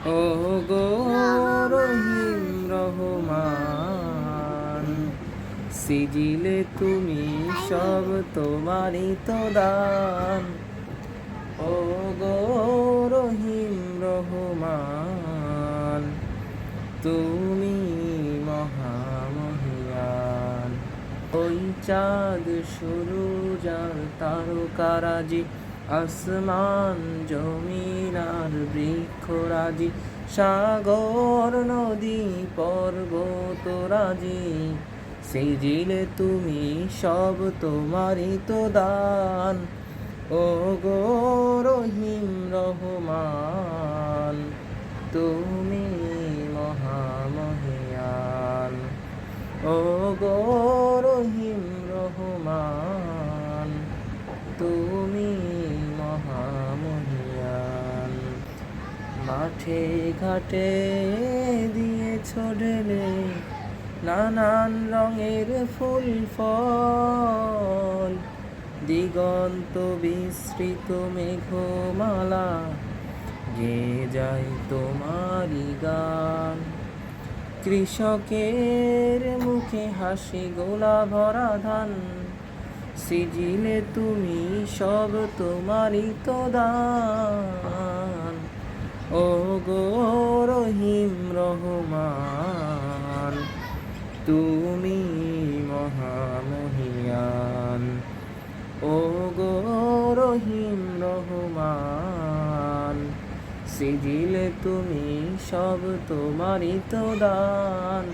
ও গো রহিম রহমান, সিজিলে তুমি সব তোমারই তো দান। ও গো রহিম রহমান, তুমি মহামহিয়ান। ওই চাঁদ সূরজ আর তারকারাজি, আসমান জমিন আর বৃক্ষরাজি, সাগর নদী পর্বতরাজি, সিজিলে তুমি সব তোমারই তো দান। ও গো রহিম রহমান, তুমি মহামহিয়ান। ও গো রহিম রহমান, তুমি মহামহিয়ান। মাঠে ঘাটে দিয়েছ ঢেলে নানান রঙের ফুল ফল, দিগন্ত বিস্তৃত মেঘমালা গেয়ে যায় তোমারই গান। কৃষকের মুখে হাসি, গোলা ভরা ধান, সিজিলে তুমি সব তোমারই তো দান। ও গো রহিম রহমান, তুমি মহামহিয়ান। ও গো রহিম রহমান, সিজিলে তুমি সব তোমারই তো দান।